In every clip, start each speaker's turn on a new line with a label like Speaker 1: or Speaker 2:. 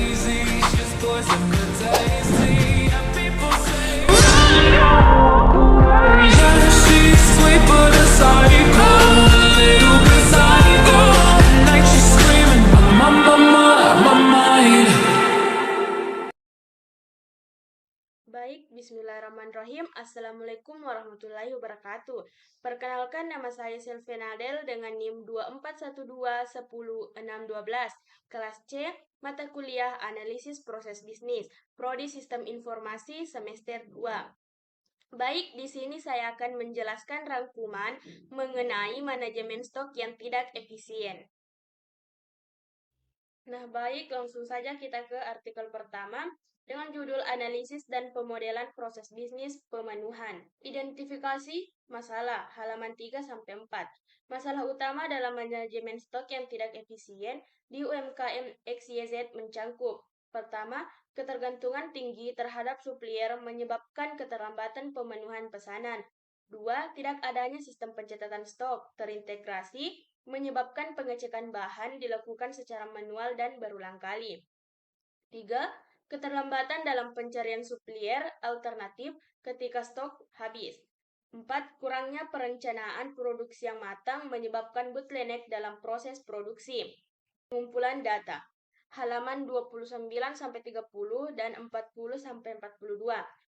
Speaker 1: crazy. She's poison the tasty. And people say, yeah, she's sweet but a psycho. A little bit psycho. At night she's screaming, my mind.
Speaker 2: Baik, bismillahirrahmanirrahim. Assalamualaikum warahmatullahi wabarakatuh. Perkenalkan, nama saya Selvenadel dengan NIM 2412100612, kelas C, mata kuliah Analisis Proses Bisnis, Prodi Sistem Informasi semester 2. Baik, di sini saya akan menjelaskan rangkuman mengenai manajemen stok yang tidak efisien. Nah, baik, langsung saja kita ke artikel pertama dengan judul Analisis dan Pemodelan Proses Bisnis Pemenuhan. Identifikasi masalah, halaman 3-4. Masalah utama dalam manajemen stok yang tidak efisien di UMKM XYZ mencangkup: pertama, ketergantungan tinggi terhadap supplier menyebabkan keterlambatan pemenuhan pesanan. Dua, tidak adanya sistem pencatatan stok terintegrasi menyebabkan pengecekan bahan dilakukan secara manual dan berulang kali. 3. Keterlambatan dalam pencarian supplier alternatif ketika stok habis. 4. Kurangnya perencanaan produksi yang matang menyebabkan bottleneck dalam proses produksi. Pengumpulan data. Halaman 29-30 dan 40-42,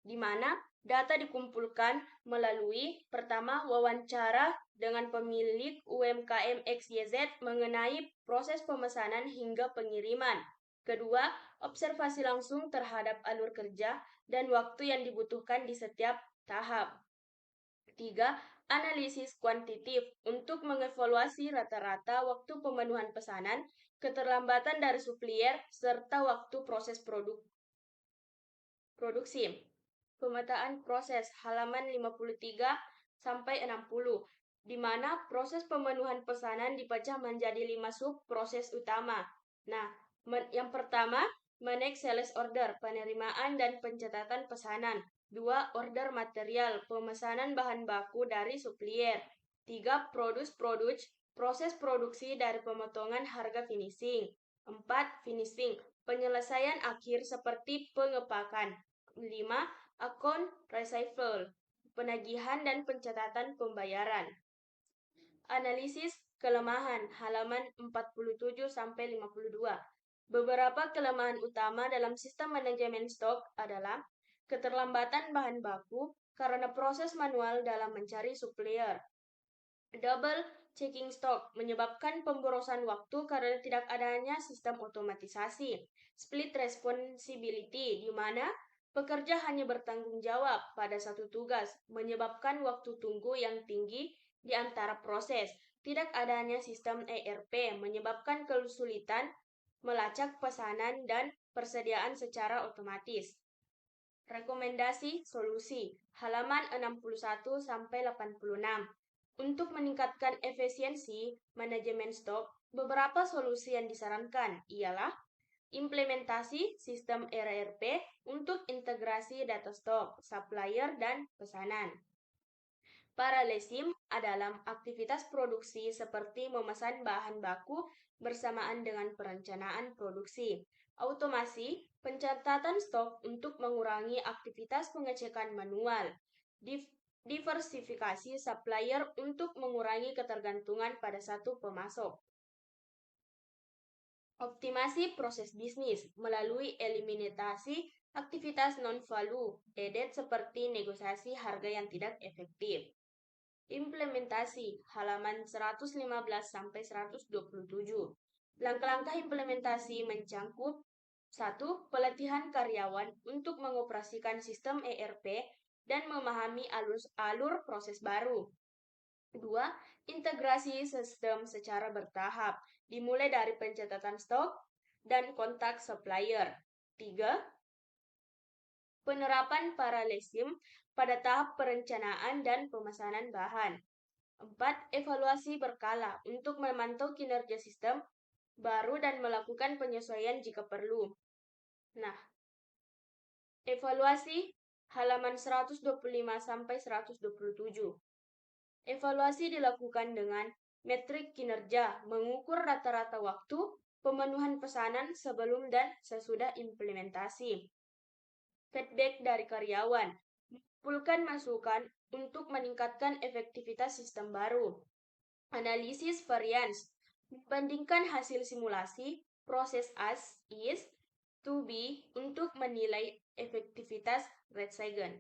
Speaker 2: di mana data dikumpulkan melalui: pertama, wawancara dengan pemilik UMKM XYZ mengenai proses pemesanan hingga pengiriman. Kedua, observasi langsung terhadap alur kerja dan waktu yang dibutuhkan di setiap tahap. Tiga, analisis kuantitatif untuk mengevaluasi rata-rata waktu pemenuhan pesanan, keterlambatan dari supplier, serta waktu proses produksi. Pemetaan proses, halaman 53-60, di mana proses pemenuhan pesanan dipecah menjadi 5 sub proses utama. Nah, yang pertama, manage sales order, penerimaan dan pencatatan pesanan. 2. Order material, pemesanan bahan baku dari supplier. 3. Proses produksi dari pemotongan harga finishing. 4. Finishing, penyelesaian akhir seperti pengepakan. 5. Account receivable, penagihan dan pencatatan pembayaran. Analisis kelemahan, halaman 47-52. Beberapa kelemahan utama dalam sistem manajemen stok adalah keterlambatan bahan baku karena proses manual dalam mencari supplier. Double checking stock menyebabkan pemborosan waktu karena tidak adanya sistem otomatisasi. Split responsibility, di mana pekerja hanya bertanggung jawab pada satu tugas, menyebabkan waktu tunggu yang tinggi di antara proses. Tidak adanya sistem ERP menyebabkan kesulitan melacak pesanan dan persediaan secara otomatis. Rekomendasi solusi, halaman 61-86. Untuk meningkatkan efisiensi manajemen stok, beberapa solusi yang disarankan ialah implementasi sistem ERP untuk integrasi data stok, supplier, dan pesanan. Paralesim adalah aktivitas produksi seperti memesan bahan baku bersamaan dengan perencanaan produksi. Automasi, pencatatan stok untuk mengurangi aktivitas pengecekan manual. Diversifikasi supplier untuk mengurangi ketergantungan pada satu pemasok. Optimasi proses bisnis melalui eliminasi aktivitas non-value added seperti negosiasi harga yang tidak efektif. Implementasi, halaman 115-127. Langkah-langkah implementasi mencangkup: 1. Pelatihan karyawan untuk mengoperasikan sistem ERP dan memahami alur proses baru. 2. Integrasi sistem secara bertahap, dimulai dari pencatatan stok dan kontak supplier. 3. Penerapan paralesim pada tahap perencanaan dan pemesanan bahan. 4. Evaluasi berkala untuk memantau kinerja sistem baru dan melakukan penyesuaian jika perlu. Nah, evaluasi, halaman 125-127. Evaluasi dilakukan dengan metrik kinerja, mengukur rata-rata waktu pemenuhan pesanan sebelum dan sesudah implementasi. Feedback dari karyawan, mengumpulkan masukan untuk meningkatkan efektivitas sistem baru. Analisis variance, membandingkan hasil simulasi, proses as is, to be untuk menilai efektivitas Red Second.